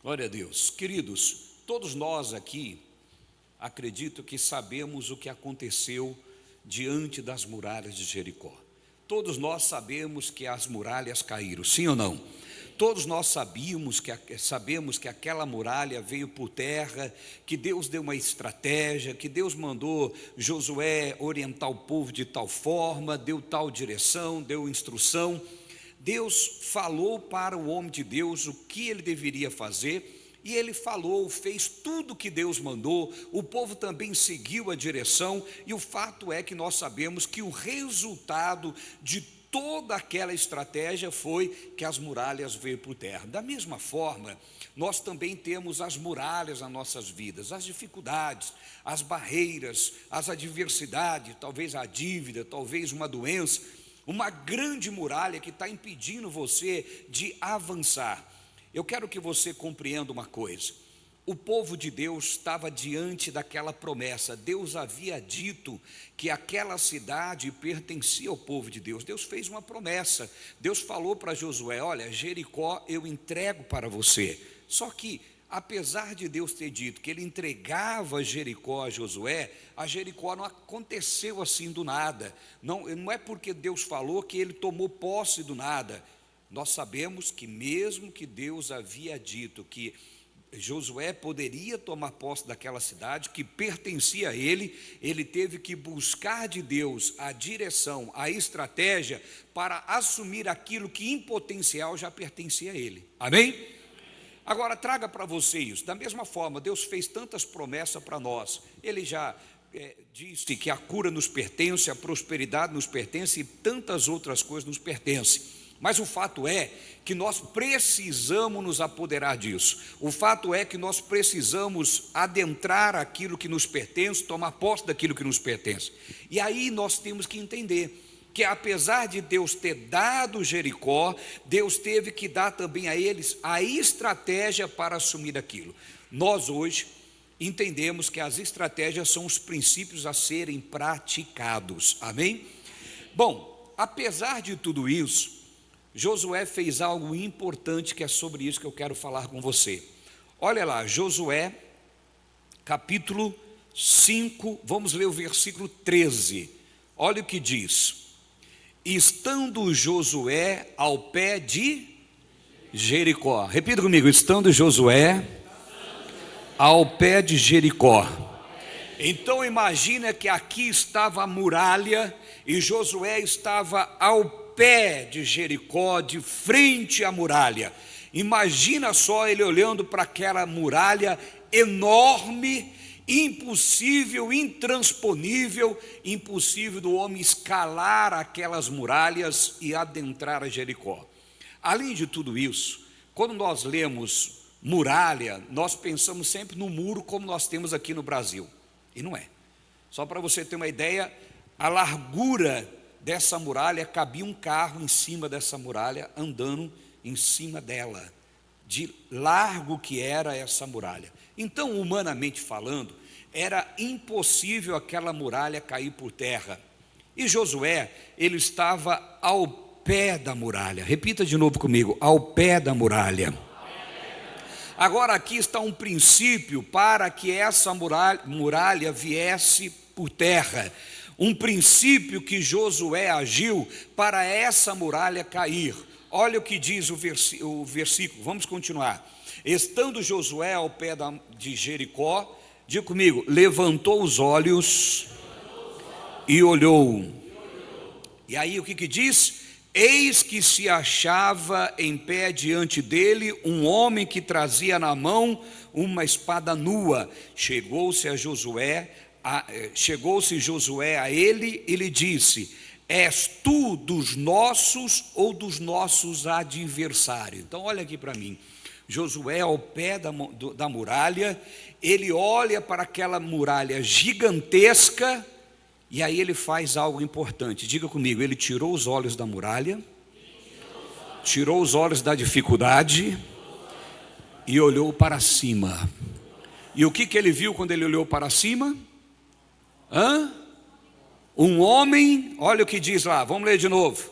Glória a Deus. Queridos, todos nós aqui, acredito que sabemos o que aconteceu diante das muralhas de Jericó. Todos nós sabemos que as muralhas caíram, sim ou não? Todos nós sabemos que aquela muralha veio por terra, que Deus deu uma estratégia, que Deus mandou Josué orientar o povo de tal forma, deu tal direção, deu instrução. Deus falou para o homem de Deus o que ele deveria fazer, e ele falou, fez tudo o que Deus mandou, o povo também seguiu a direção, e o fato é que nós sabemos que o resultado de toda aquela estratégia foi que as muralhas veio por terra. Da mesma forma, nós também temos as muralhas nas nossas vidas, as dificuldades, as barreiras, as adversidades, talvez a dívida, talvez uma doença, uma grande muralha que está impedindo você de avançar. Eu quero que você compreenda uma coisa. O povo de Deus estava diante daquela promessa. Deus havia dito que aquela cidade pertencia ao povo de Deus. Deus fez uma promessa. Deus falou para Josué: olha, Jericó eu entrego para você. Só que, apesar de Deus ter dito que ele entregava Jericó a Jericó não aconteceu assim do nada. Não é porque Deus falou que ele tomou posse do nada. Nós sabemos que mesmo que Deus havia dito que Josué poderia tomar posse daquela cidade que pertencia a ele, ele teve que buscar de Deus a direção, a estratégia para assumir aquilo que em potencial já pertencia a ele. Amém? Agora traga para você isso. Da mesma forma, Deus fez tantas promessas para nós. Ele já disse que a cura nos pertence, a prosperidade nos pertence e tantas outras coisas nos pertencem. Mas o fato é que nós precisamos nos apoderar disso. O fato é que nós precisamos adentrar aquilo que nos pertence, tomar posse daquilo que nos pertence. E aí nós temos que entender que apesar de Deus ter dado Jericó, Deus teve que dar também a eles a estratégia para assumir aquilo. Nós hoje entendemos que as estratégias são os princípios a serem praticados. Amém? Bom, apesar de tudo isso, Josué fez algo importante, que é sobre isso que eu quero falar com você. Olha lá, Josué, capítulo 5, vamos ler o versículo 13. Olha o que diz: estando Josué ao pé de Jericó. Repita comigo: estando Josué ao pé de Jericó. Então imagina que aqui estava a muralha e Josué estava ao pé de Jericó, de frente à muralha. Imagina só ele olhando para aquela muralha enorme, impossível, intransponível, impossível do homem escalar aquelas muralhas e adentrar a Jericó. Além de tudo isso, quando nós lemos muralha, nós pensamos sempre no muro como nós temos aqui no Brasil, e não é. Só para você ter uma ideia, a largura dessa muralha, cabia um carro em cima dessa muralha, andando em cima dela, de largo que era essa muralha. Então, humanamente falando, era impossível aquela muralha cair por terra. E Josué, ele estava ao pé da muralha. Repita de novo comigo: ao pé da muralha. Agora aqui está um princípio para que essa muralha viesse por terra. Um princípio que Josué agiu para essa muralha cair. Olha o que diz o versículo, vamos continuar. Estando Josué ao pé de Jericó, diga comigo: levantou os olhos e olhou. E aí o que diz? Eis que se achava em pé diante dele um homem que trazia na mão uma espada nua. Chegou-se Josué a ele e lhe disse: és tu dos nossos ou dos nossos adversários? Então olha aqui para mim. Josué ao pé da muralha, ele olha para aquela muralha gigantesca, e aí ele faz algo importante. Diga comigo: ele tirou os olhos da muralha, tirou os olhos da dificuldade e olhou para cima. E o que ele viu quando ele olhou para cima? Um homem, olha o que diz lá, vamos ler de novo.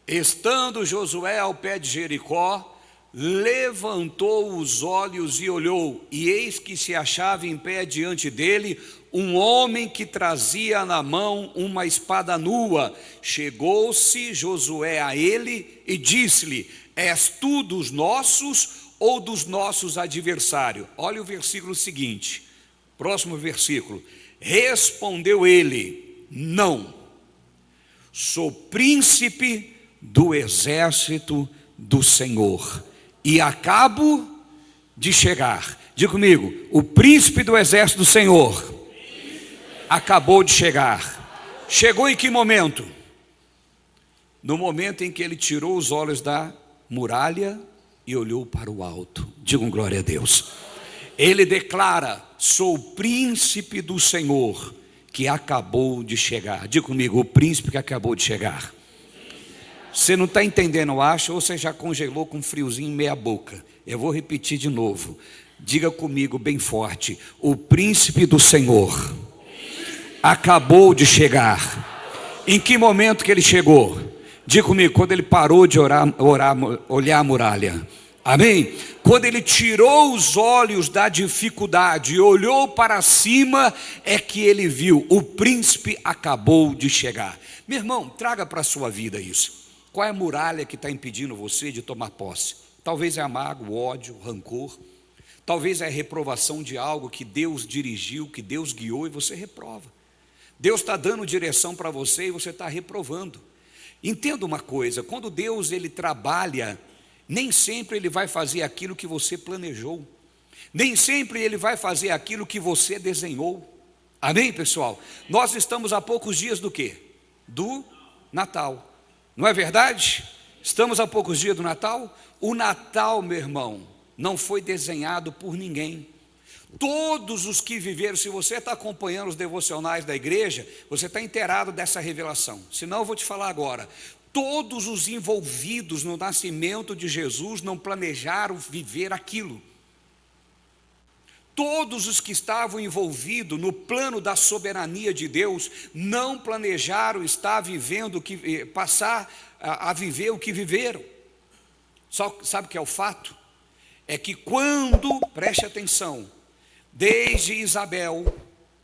Estando Josué ao pé de Jericó, levantou os olhos e olhou, e eis que se achava em pé diante dele um homem que trazia na mão uma espada nua. Chegou-se Josué a ele e disse-lhe: és tu dos nossos ou dos nossos adversários? Olha o versículo seguinte, próximo versículo. Respondeu ele: não, sou príncipe do exército do Senhor, e acabo de chegar. Diga comigo: o príncipe do exército do Senhor acabou de chegar. Chegou em que momento? No momento em que ele tirou os olhos da muralha e olhou para o alto. Digam glória a Deus. Ele declara: sou o príncipe do Senhor que acabou de chegar. Diga comigo: o príncipe que acabou de chegar. Você não está entendendo, eu acho, ou você já congelou com um friozinho em meia boca. Eu vou repetir de novo. Diga comigo bem forte: o príncipe do Senhor acabou de chegar. Em que momento que ele chegou? Diga comigo: quando ele parou de olhar a muralha. Amém? Quando ele tirou os olhos da dificuldade e olhou para cima, é que ele viu: o príncipe acabou de chegar. Meu irmão, traga para a sua vida isso. Qual é a muralha que está impedindo você de tomar posse? Talvez é a mágoa, o ódio, o rancor. Talvez é a reprovação de algo que Deus dirigiu, que Deus guiou e você reprova. Deus está dando direção para você e você está reprovando. Entenda uma coisa: quando Deus ele trabalha, nem sempre ele vai fazer aquilo que você planejou, nem sempre ele vai fazer aquilo que você desenhou. Amém, pessoal? Nós estamos a poucos dias do quê? Do Natal, não é verdade? Estamos a poucos dias do Natal. O Natal, meu irmão, não foi desenhado por ninguém. Todos os que viveram, se você está acompanhando os devocionais da igreja, você está inteirado dessa revelação. Senão eu vou te falar agora. Todos os envolvidos no nascimento de Jesus não planejaram viver aquilo. Todos os que estavam envolvidos no plano da soberania de Deus não planejaram estar vivendo, passar a viver o que viveram. Só sabe o que é o fato? É que quando, preste atenção, desde Isabel,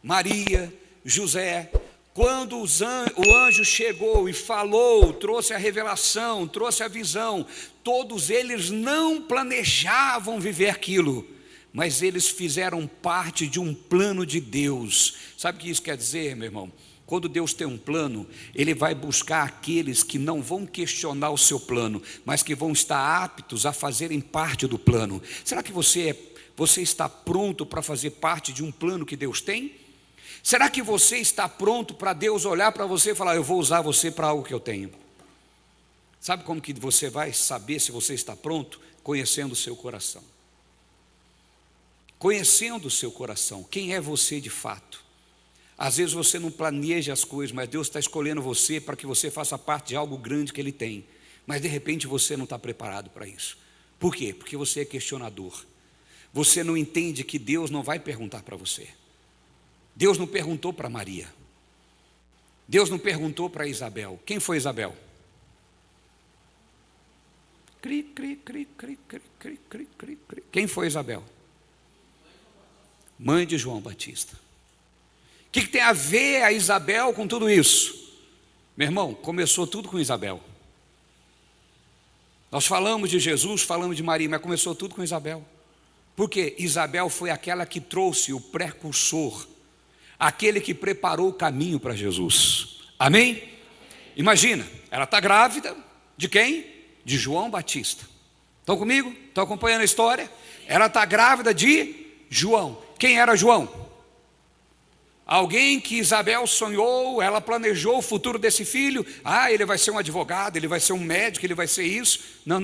Maria, José, quando o anjo chegou e falou, trouxe a revelação, trouxe a visão, todos eles não planejavam viver aquilo, mas eles fizeram parte de um plano de Deus. Sabe o que isso quer dizer, meu irmão? Quando Deus tem um plano, Ele vai buscar aqueles que não vão questionar o seu plano, mas que vão estar aptos a fazerem parte do plano. Será que você está pronto para fazer parte de um plano que Deus tem? Será que você está pronto para Deus olhar para você e falar: eu vou usar você para algo que eu tenho? Sabe como que você vai saber se você está pronto? Conhecendo o seu coração. Conhecendo o seu coração, quem é você de fato? Às vezes você não planeja as coisas, mas Deus está escolhendo você para que você faça parte de algo grande que Ele tem. Mas de repente você não está preparado para isso. Por quê? Porque você é questionador. Você não entende que Deus não vai perguntar para você. Deus não perguntou para Maria. Deus não perguntou para Isabel. Quem foi Isabel? Cri, cri, cri, cri, cri, cri, cri, cri, cri. Quem foi Isabel? Mãe de João Batista. O que tem a ver a Isabel com tudo isso? Meu irmão, começou tudo com Isabel. Nós falamos de Jesus, falamos de Maria, mas começou tudo com Isabel. Porque Isabel foi aquela que trouxe o precursor, aquele que preparou o caminho para Jesus. Amém? Imagina, ela está grávida de quem? De João Batista. Estão comigo? Estão acompanhando a história? Ela está grávida de João. Quem era João? Alguém que Isabel sonhou, ela planejou o futuro desse filho. Ele vai ser um advogado, ele vai ser um médico, ele vai ser isso. Não.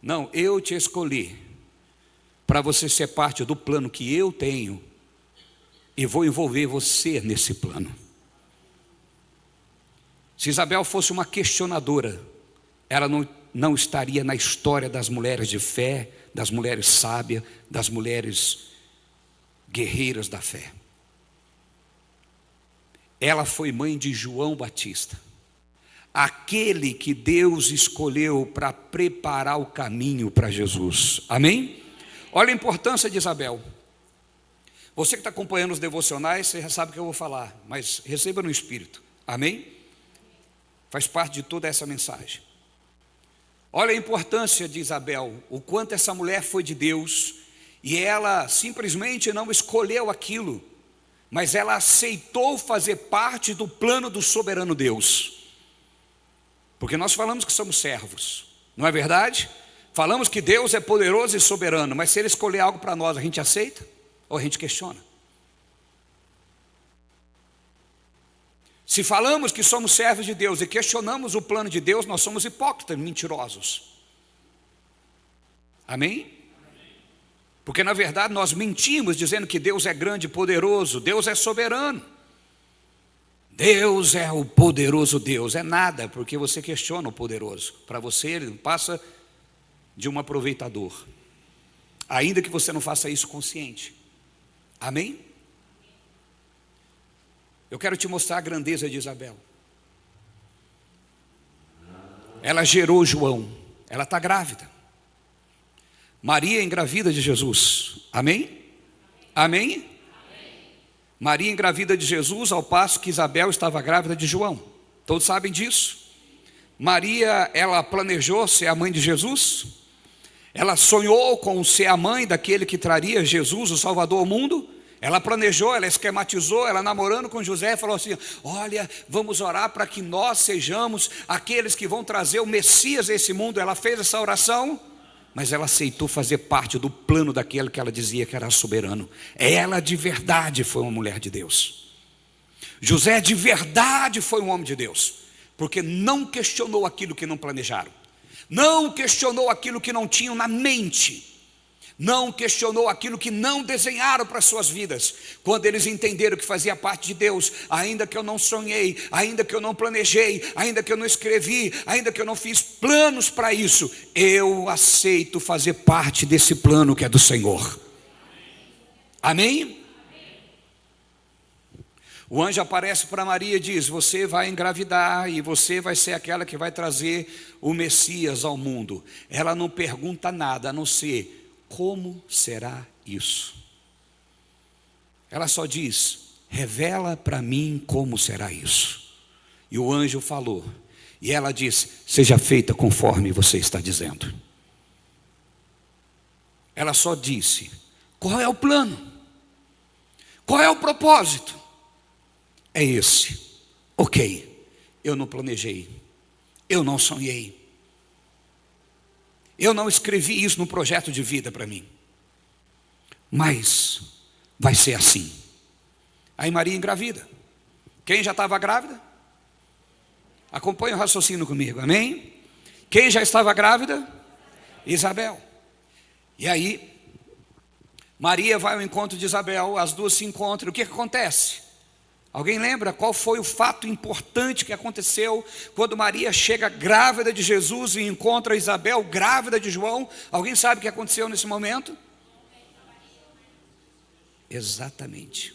Não, eu te escolhi para você ser parte do plano que eu tenho e vou envolver você nesse plano. Se Isabel fosse uma questionadora, ela não estaria na história das mulheres de fé, das mulheres sábias, das mulheres guerreiras da fé. Ela foi mãe de João Batista. aquele que Deus escolheu para preparar o caminho para Jesus. Amém? Olha a importância de Isabel. Você que está acompanhando os devocionais, você já sabe o que eu vou falar, mas receba no Espírito. Amém? Faz parte de toda essa mensagem. Olha a importância de Isabel, o quanto essa mulher foi de Deus, e ela simplesmente não escolheu aquilo, mas ela aceitou fazer parte do plano do soberano Deus. Porque nós falamos que somos servos, não é verdade? Falamos que Deus é poderoso e soberano, mas se Ele escolher algo para nós, a gente aceita ou a gente questiona? Se falamos que somos servos de Deus e questionamos o plano de Deus, nós somos hipócritas, mentirosos. Amém? Porque na verdade nós mentimos dizendo que Deus é grande e poderoso, Deus é soberano. Deus é o poderoso Deus, é nada, porque você questiona o poderoso. Para você ele não passa de um aproveitador, ainda que você não faça isso consciente. Amém? Eu quero te mostrar a grandeza de Isabel. Ela gerou João, ela está grávida. Maria engravida de Jesus, amém? Amém? Maria engravida de Jesus, ao passo que Isabel estava grávida de João. Todos sabem disso? Maria, ela planejou ser a mãe de Jesus. Ela sonhou com ser a mãe daquele que traria Jesus, o Salvador, ao mundo. Ela planejou, ela esquematizou, ela namorando com José, falou assim: olha, vamos orar para que nós sejamos aqueles que vão trazer o Messias a esse mundo. Ela fez essa oração, mas ela aceitou fazer parte do plano daquele que ela dizia que era soberano. Ela de verdade foi uma mulher de Deus. José de verdade foi um homem de Deus, porque não questionou aquilo que não planejaram, não questionou aquilo que não tinham na mente, não questionou aquilo que não desenharam para as suas vidas. Quando eles entenderam que fazia parte de Deus, ainda que eu não sonhei, ainda que eu não planejei, ainda que eu não escrevi, ainda que eu não fiz planos para isso, eu aceito fazer parte desse plano que é do Senhor. Amém? O anjo aparece para Maria e diz: você vai engravidar e você vai ser aquela que vai trazer o Messias ao mundo. Ela não pergunta nada, a não ser: como será isso? Ela só diz: revela para mim como será isso. E o anjo falou, e ela disse: seja feita conforme você está dizendo. Ela só disse: qual é o plano? Qual é o propósito? É esse. Ok, eu não planejei, eu não sonhei, eu não escrevi isso no projeto de vida para mim, mas vai ser assim. Aí Maria engravida. Quem já estava grávida? Acompanhe o raciocínio comigo, amém? Quem já estava grávida? Isabel. E aí Maria vai ao encontro de Isabel, as duas se encontram. O que acontece? Alguém lembra qual foi o fato importante que aconteceu quando Maria chega grávida de Jesus e encontra Isabel grávida de João? Alguém sabe o que aconteceu nesse momento? Exatamente.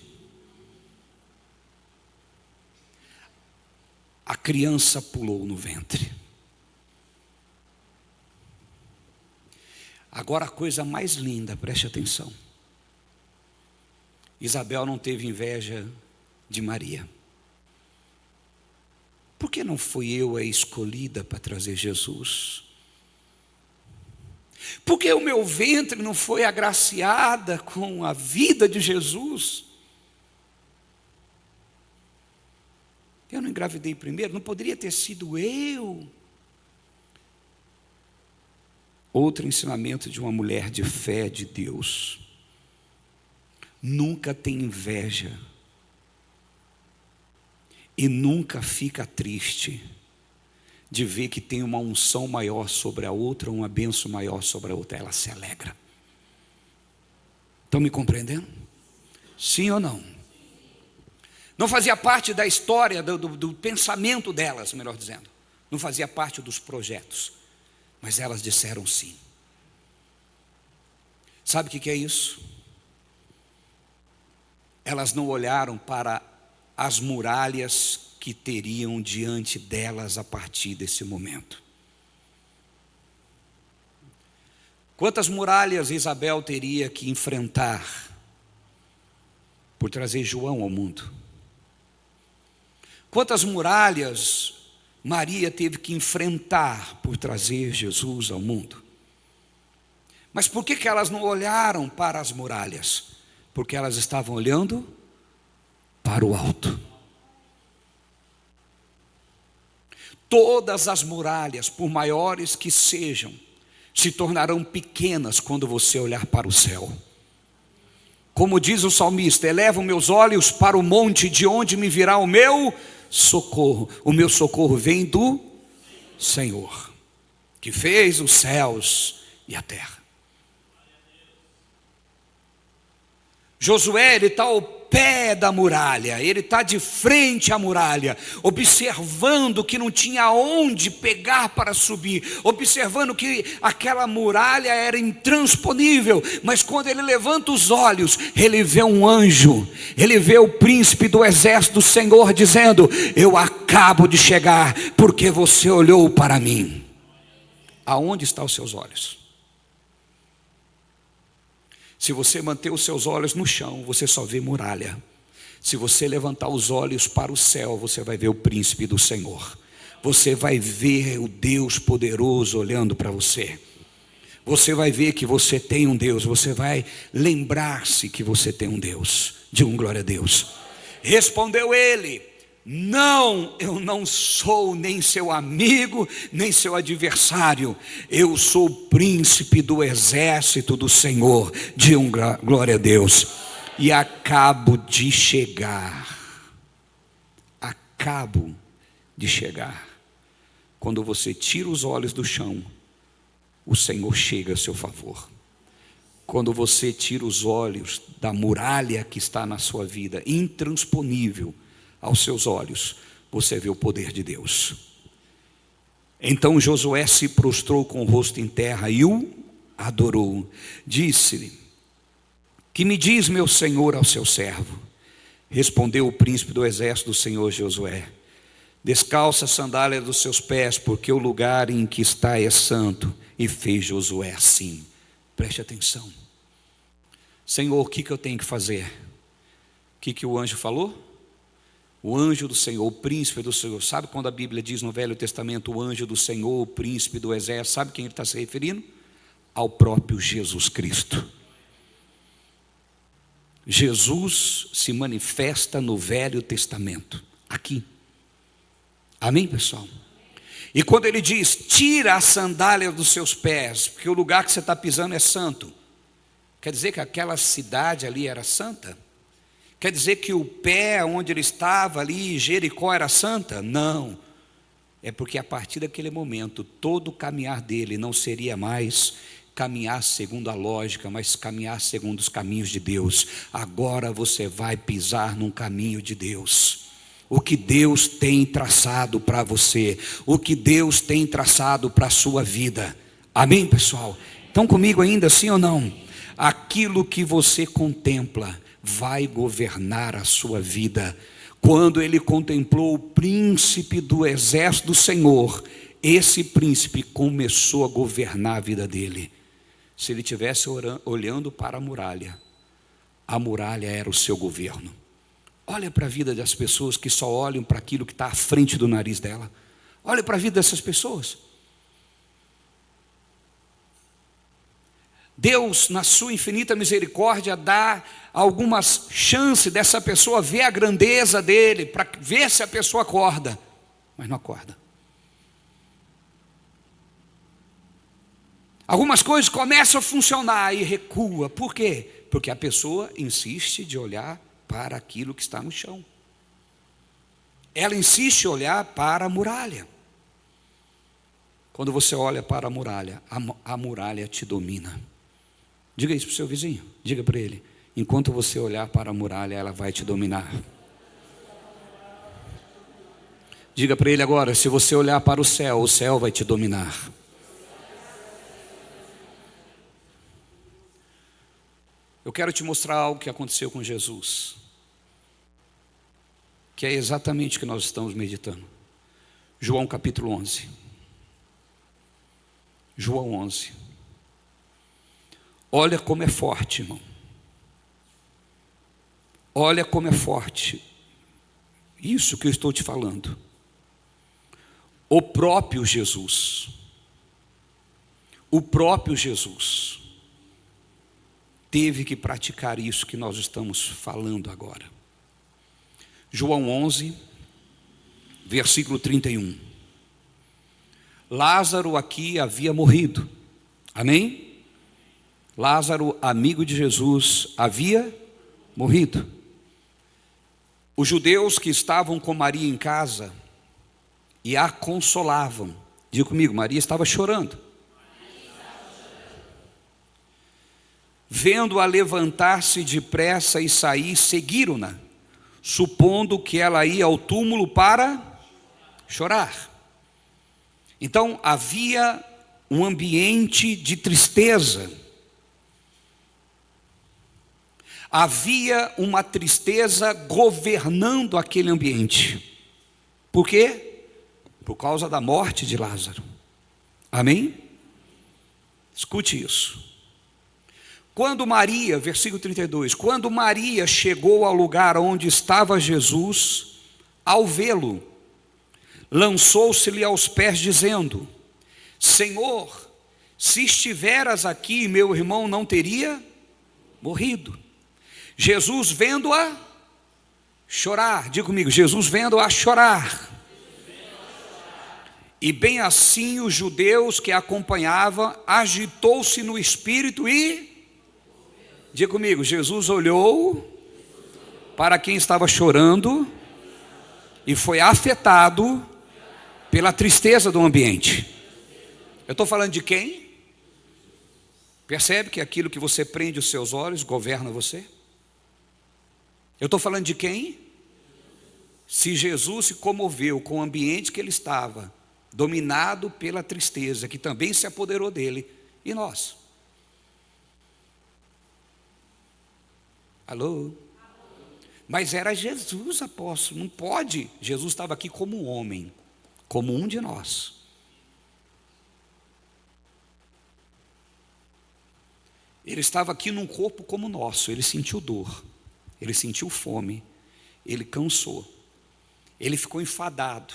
A criança pulou no ventre. Agora a coisa mais linda, preste atenção. Isabel não teve inveja de Maria. Por que não fui eu a escolhida para trazer Jesus? Por que o meu ventre não foi agraciada com a vida de Jesus? Eu não engravidei primeiro, não poderia ter sido eu? Outro ensinamento de uma mulher de fé de Deus: nunca tem inveja e nunca fica triste de ver que tem uma unção maior sobre a outra, uma bênção maior sobre a outra. Ela se alegra. Estão me compreendendo? Sim ou não? Não fazia parte da história, do pensamento delas, melhor dizendo. Não fazia parte dos projetos. Mas elas disseram sim. Sabe o que é isso? Elas não olharam para as muralhas que teriam diante delas a partir desse momento. Quantas muralhas Isabel teria que enfrentar por trazer João ao mundo? Quantas muralhas Maria teve que enfrentar por trazer Jesus ao mundo? Mas por que elas não olharam para as muralhas? Porque elas estavam olhando para o alto. Todas as muralhas, por maiores que sejam, se tornarão pequenas quando você olhar para o céu. Como diz o salmista: elevo meus olhos para o monte, de onde me virá o meu socorro. O meu socorro vem do Senhor, que fez os céus e a terra. Josué, ele está ao pé da muralha, ele está de frente à muralha, observando que não tinha onde pegar para subir, observando que aquela muralha era intransponível. Mas quando ele levanta os olhos, ele vê um anjo, ele vê o príncipe do exército do Senhor dizendo: eu acabo de chegar, porque você olhou para mim. Aonde estão os seus olhos? Se você manter os seus olhos no chão, você só vê muralha. Se você levantar os olhos para o céu, você vai ver o príncipe do Senhor. Você vai ver o Deus poderoso olhando para você. Você vai ver que você tem um Deus. Você vai lembrar-se que você tem um Deus. Diga glória a Deus. Respondeu ele: não, eu não sou nem seu amigo, nem seu adversário. Eu sou o príncipe do exército do Senhor. Diga glória a Deus. E acabo de chegar. Acabo de chegar. Quando você tira os olhos do chão, o Senhor chega a seu favor. Quando você tira os olhos da muralha que está na sua vida, intransponível aos seus olhos, você vê o poder de Deus. Então Josué se prostrou com o rosto em terra e o adorou. Disse-lhe: que me diz meu senhor ao seu servo? Respondeu o príncipe do exército do Senhor Josué: descalça a sandália dos seus pés, porque o lugar em que está é santo. E fez Josué assim. Preste atenção. Senhor, o que eu tenho que fazer? O que o anjo falou? O anjo do Senhor, o príncipe do Senhor. Sabe quando a Bíblia diz no Velho Testamento o anjo do Senhor, o príncipe do exército? Sabe quem ele está se referindo? Ao próprio Jesus Cristo. Jesus se manifesta no Velho Testamento, aqui. Amém, pessoal? E quando ele diz: tira a sandália dos seus pés, porque o lugar que você está pisando é santo, quer dizer que aquela cidade ali era santa? Quer dizer que o pé onde ele estava ali, Jericó, era santa? Não. É porque a partir daquele momento, todo o caminhar dele não seria mais caminhar segundo a lógica, mas caminhar segundo os caminhos de Deus. Agora você vai pisar num caminho de Deus. O que Deus tem traçado para você, o que Deus tem traçado para a sua vida. Amém, pessoal? Estão comigo ainda, sim ou não? Aquilo que você contempla vai governar a sua vida. Quando ele contemplou o príncipe do exército do Senhor, esse príncipe começou a governar a vida dele. Se ele estivesse olhando para a muralha era o seu governo. Olha para a vida das pessoas que só olham para aquilo que está à frente do nariz dela. Olha para a vida dessas pessoas. Deus, na sua infinita misericórdia, dá algumas chances dessa pessoa ver a grandeza dele, para ver se a pessoa acorda, mas não acorda. Algumas coisas começam a funcionar e recua. Por quê? Porque a pessoa insiste de olhar para aquilo que está no chão. Ela insiste em olhar para a muralha. Quando você olha para a muralha te domina. Diga isso para o seu vizinho, diga para ele: enquanto você olhar para a muralha, ela vai te dominar. Diga para ele agora: se você olhar para o céu vai te dominar. Eu quero te mostrar algo que aconteceu com Jesus. que é exatamente o que nós estamos meditando. João capítulo 11. João 11. Olha como é forte, irmão. Olha como é forte isso que eu estou te falando. O próprio Jesus teve que praticar isso que nós estamos falando agora. João 11, versículo 31. Lázaro aqui havia morrido. Amém? Lázaro, amigo de Jesus, havia morrido. Os judeus que estavam com Maria em casa e a consolavam. Diga comigo, Maria estava chorando. Vendo-a levantar-se depressa e sair, seguiram-na, supondo que ela ia ao túmulo para chorar. Então havia um ambiente de tristeza. Havia uma tristeza governando aquele ambiente. Por quê? Por causa da morte de Lázaro. Amém? Escute isso. Quando Maria, versículo 32, quando Maria chegou ao lugar onde estava Jesus, ao vê-lo, lançou-se-lhe aos pés, dizendo: Senhor, se estiveras aqui, meu irmão não teria morrido. Jesus vendo-a chorar, diga comigo, Jesus vendo-a chorar. E bem assim os judeus que a acompanhavam, agitou-se no espírito e, diga comigo, Jesus olhou para quem estava chorando e foi afetado pela tristeza do ambiente. Eu estou falando de quem? Percebe que aquilo que você prende os seus olhos governa você? Eu estou falando de quem? Se Jesus se comoveu com o ambiente que ele estava, dominado pela tristeza, que também se apoderou dele, e nós? Alô? Mas era Jesus, apóstolo, não pode. Jesus estava aqui como um homem, como um de nós. Ele estava aqui num corpo como o nosso, ele sentiu dor. Ele sentiu fome, ele cansou, ele ficou enfadado.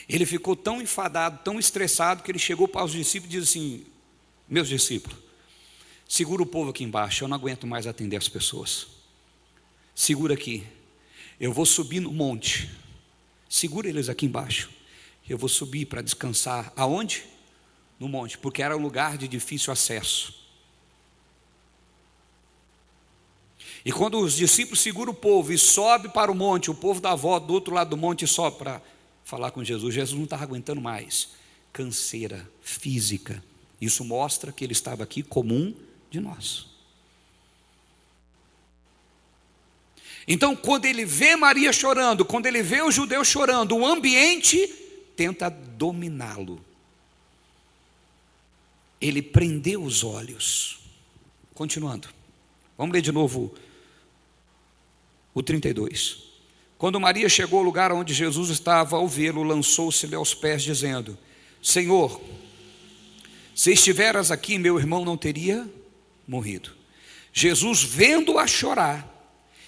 Ele ficou tão enfadado, tão estressado, que ele chegou para os discípulos e disse assim: meus discípulos, segura o povo aqui embaixo, eu não aguento mais atender as pessoas. Segura aqui, eu vou subir no monte, segura eles aqui embaixo, eu vou subir para descansar. Aonde? No monte, porque era um lugar de difícil acesso. E quando os discípulos seguram o povo e sobe para o monte, o povo dá a volta do outro lado do monte e sobe para falar com Jesus. Jesus não estava aguentando mais. Canseira física. Isso mostra que ele estava aqui como um de nós. Então, quando ele vê Maria chorando, quando ele vê os judeus chorando, o ambiente tenta dominá-lo. Ele prendeu os olhos. Continuando. Vamos ler de novo o 32. Quando Maria chegou ao lugar onde Jesus estava, ao vê-lo, lançou-se-lhe aos pés, dizendo: Senhor, se estiveras aqui, meu irmão não teria morrido. Jesus, vendo-a chorar,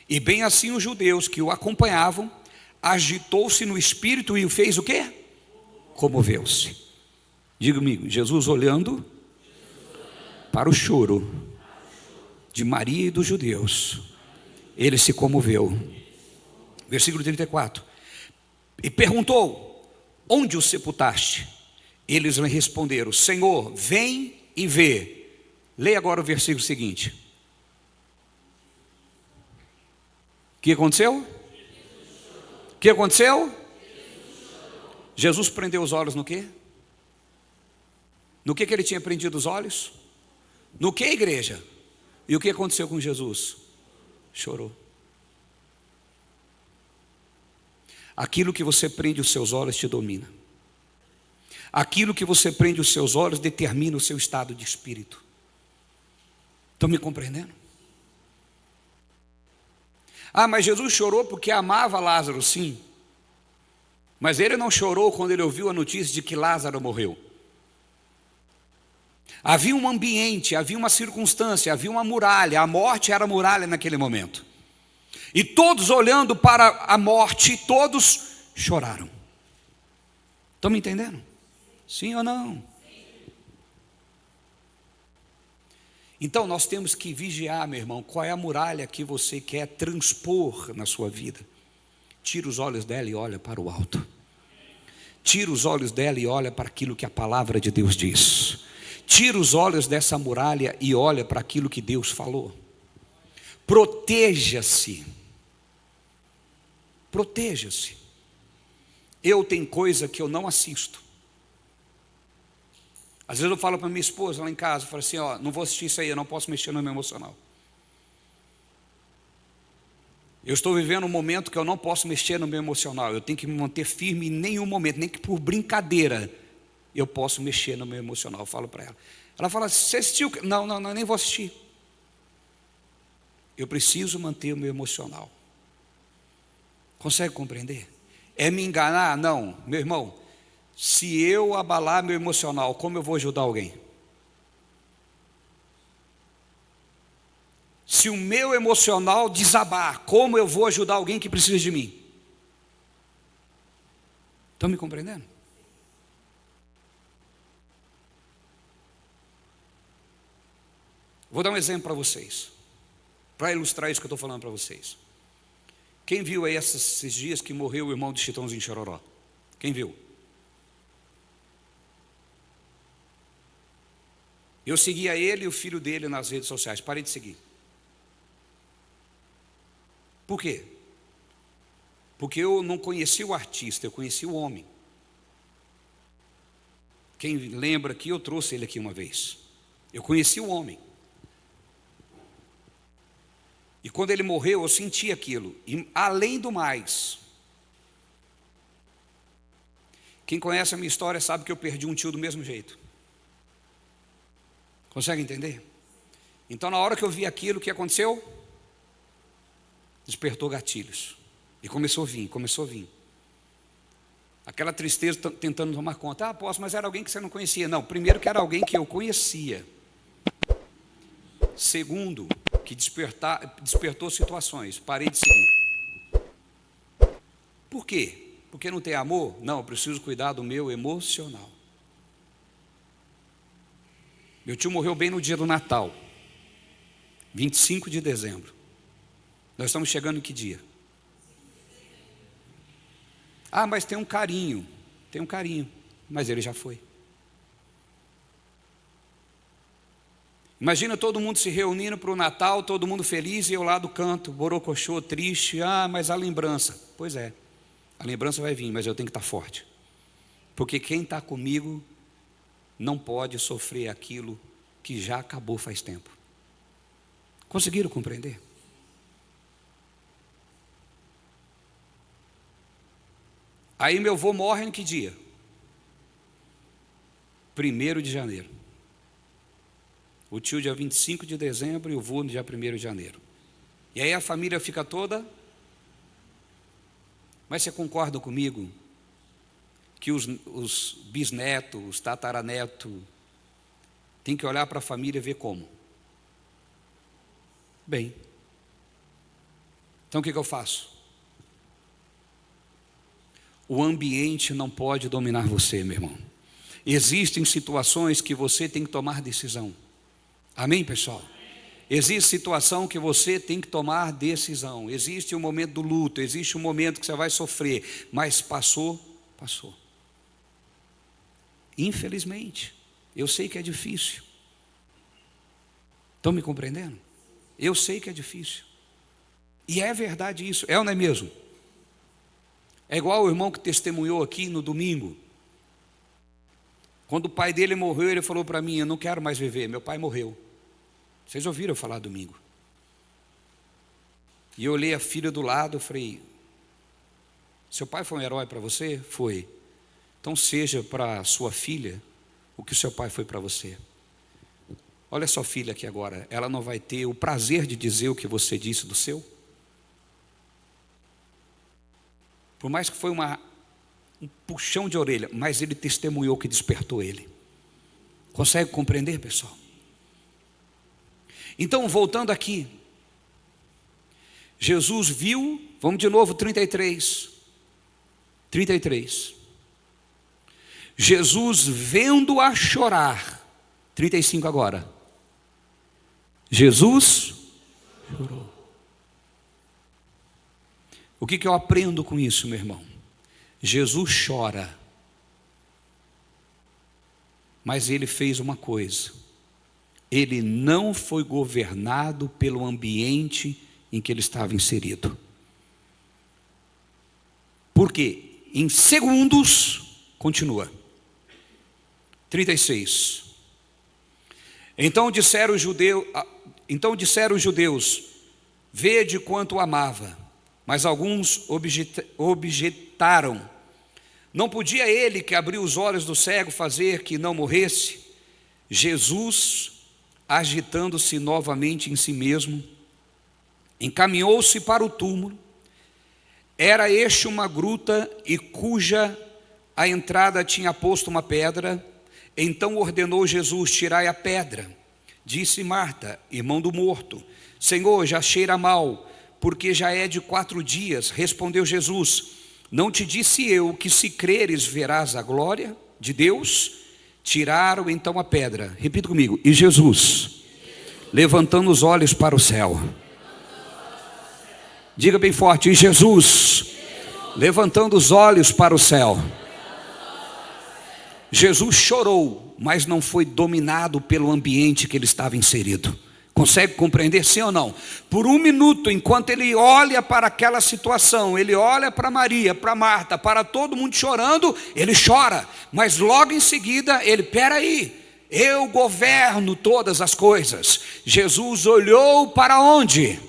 e bem assim os judeus que o acompanhavam, agitou-se no espírito e o fez o quê? Comoveu-se. Diga comigo, Jesus olhando para o choro de Maria e dos judeus, ele se comoveu. Versículo 34. E perguntou: onde o sepultaste? Eles lhe responderam: Senhor, vem e vê. Leia agora o versículo seguinte. O que aconteceu? O que aconteceu? Jesus prendeu os olhos no quê? No que ele tinha prendido os olhos? No que, igreja? E o que aconteceu com Jesus? Chorou. Aquilo que você prende os seus olhos te domina. Aquilo que você prende os seus olhos determina o seu estado de espírito. Estão me compreendendo? Ah, mas Jesus chorou porque amava Lázaro, sim. Mas ele não chorou quando ele ouviu a notícia de que Lázaro morreu. Havia um ambiente, havia uma circunstância, havia uma muralha. A morte era a muralha naquele momento. E todos olhando para a morte, todos choraram. Estão me entendendo? Sim ou não? Então nós temos que vigiar, meu irmão, qual é a muralha que você quer transpor na sua vida. Tira os olhos dela e olha para o alto. Tira os olhos dela e olha para aquilo que a palavra de Deus diz. Tira os olhos dessa muralha e olha para aquilo que Deus falou. Proteja-se. Proteja-se. Eu tenho coisa que eu não assisto. Às vezes eu falo para minha esposa lá em casa, eu falo assim, ó, não vou assistir isso aí, eu não posso mexer no meu emocional. Eu estou vivendo um momento que eu não posso mexer no meu emocional, eu tenho que me manter firme em nenhum momento, nem que por brincadeira eu posso mexer no meu emocional. Eu falo para ela. Ela fala, você assistiu? Não, nem vou assistir. Eu preciso manter o meu emocional. Consegue compreender? É me enganar? Não, meu irmão. Se eu abalar meu emocional, como eu vou ajudar alguém? Se o meu emocional desabar, como eu vou ajudar alguém que precisa de mim? Estão me compreendendo? Vou dar um exemplo para vocês, para ilustrar isso que eu estou falando para vocês. Quem viu aí esses dias que morreu o irmão de Chitãozinho Chororó? Quem viu? Eu seguia ele e o filho dele nas redes sociais, parei de seguir. Por quê? Porque eu não conheci o artista, eu conheci o homem. Quem lembra que eu trouxe ele aqui uma vez. Eu conheci o homem. E quando ele morreu, eu senti aquilo. E além do mais, quem conhece a minha história sabe que eu perdi um tio do mesmo jeito. Consegue entender? Então, na hora que eu vi aquilo, o que aconteceu? Despertou gatilhos. E começou a vir. Aquela tristeza tentando tomar conta. Ah, posso, mas era alguém que você não conhecia. Não, primeiro que era alguém que eu conhecia. Segundo, que despertou situações. Parei de seguir. Por quê? Porque não tem amor? Não, eu preciso cuidar do meu emocional. Meu tio morreu bem no dia do Natal, 25 de dezembro. Nós estamos chegando em que dia? Ah, mas tem um carinho, mas ele já foi. Imagina todo mundo se reunindo para o Natal, todo mundo feliz e eu lá do canto, borocochô, triste. Ah, mas a lembrança. Pois é, a lembrança vai vir, mas eu tenho que estar forte. Porque quem está comigo não pode sofrer aquilo que já acabou faz tempo. Conseguiram compreender? Aí meu avô morre em que dia? 1º de janeiro. O tio dia 25 de dezembro e o avô no dia 1º de janeiro. E aí a família fica toda. Mas você concorda comigo que os bisnetos, os tataranetos, tem que olhar para a família e ver como? Bem. Então o que eu faço? O ambiente não pode dominar você, meu irmão. Existem situações que você tem que tomar decisão. Amém, pessoal? Existe situação que você tem que tomar decisão. Existe um momento do luto, existe um momento que você vai sofrer, mas passou. Infelizmente, eu sei que é difícil. Estão me compreendendo? Eu sei que é difícil. E é verdade isso, é ou não é mesmo? É igual o irmão que testemunhou aqui no domingo. Quando o pai dele morreu, ele falou para mim, eu não quero mais viver, meu pai morreu. Vocês ouviram eu falar domingo? E eu olhei a filha do lado e falei, seu pai foi um herói para você? Foi. Então seja para sua filha o que o seu pai foi para você. Olha sua filha aqui agora, ela não vai ter o prazer de dizer o que você disse do seu? Por mais que foi um puxão de orelha, mas ele testemunhou que despertou ele. Consegue compreender, pessoal? Então, voltando aqui, Jesus viu, vamos de novo, 33. Jesus vendo-a chorar, 35 agora. Jesus chorou. O que eu aprendo com isso, meu irmão? Jesus chora, mas ele fez uma coisa: ele não foi governado pelo ambiente em que ele estava inserido. Por quê? Em segundos, continua, 36. Então disseram os judeus, vede quanto o amava. Mas alguns objetaram: não podia ele que abriu os olhos do cego fazer que não morresse? Jesus, agitando-se novamente em si mesmo, encaminhou-se para o túmulo. Era este uma gruta, e cuja a entrada tinha posto uma pedra. Então ordenou Jesus: tirai a pedra. Disse Marta, irmão do morto: Senhor, já cheira mal, porque já é de 4 dias. Respondeu Jesus: não te disse eu que, se creres, verás a glória de Deus? Tiraram então a pedra. Repita comigo. E Jesus, levantando os olhos para o céu, diga bem forte: e Jesus, levantando os olhos para o céu. Jesus chorou, mas não foi dominado pelo ambiente que ele estava inserido. Consegue compreender, sim ou não? Por um minuto, enquanto ele olha para aquela situação, ele olha para Maria, para Marta, para todo mundo chorando, ele chora. Mas logo em seguida, ele: peraí, eu governo todas as coisas. Jesus olhou para onde?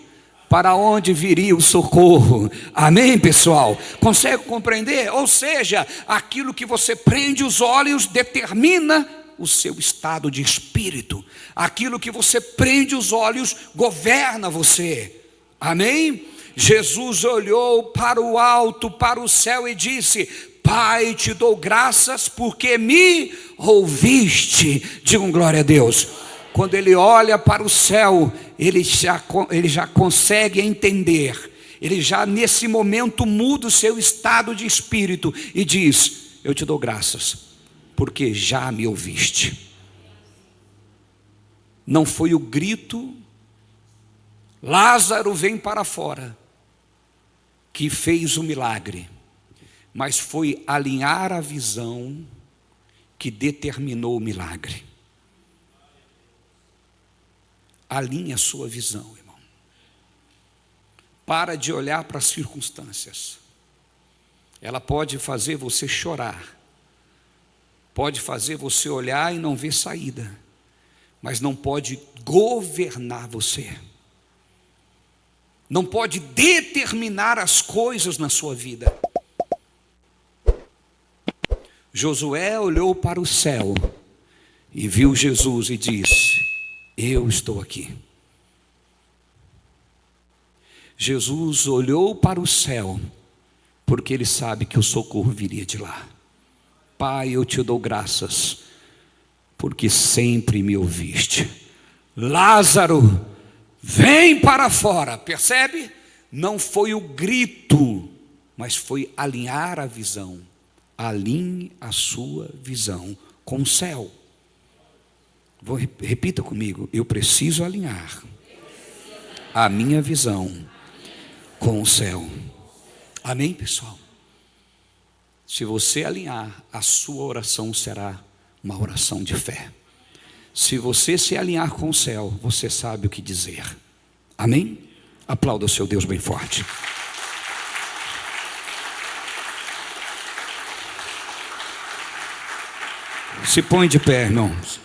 Para onde viria o socorro. Amém, pessoal? Consegue compreender? Ou seja, aquilo que você prende os olhos determina o seu estado de espírito. Aquilo que você prende os olhos governa você. Amém? Jesus olhou para o alto, para o céu, e disse: Pai, te dou graças porque me ouviste. Digam glória a Deus. Quando ele olha para o céu, ele já consegue entender. Ele já nesse momento muda o seu estado de espírito e diz: eu te dou graças porque já me ouviste. Não foi o grito Lázaro vem para fora que fez o milagre, mas foi alinhar a visão que determinou o milagre. Alinhe a sua visão, irmão. Para de olhar para as circunstâncias. Ela pode fazer você chorar, pode fazer você olhar e não ver saída, mas não pode governar você. Não pode determinar as coisas na sua vida. Josué olhou para o céu e viu Jesus e disse: eu estou aqui. Jesus olhou para o céu porque ele sabe que o socorro viria de lá. Pai, eu te dou graças porque sempre me ouviste. Lázaro, vem para fora. Percebe? Não foi o grito, mas foi alinhar a visão. Alinhe a sua visão com o céu. Repita comigo: eu preciso alinhar a minha visão com o céu. Amém, pessoal? Se você alinhar, a sua oração será uma oração de fé. Se você se alinhar com o céu, você sabe o que dizer. Amém? Aplauda o seu Deus bem forte. Se põe de pé, irmãos.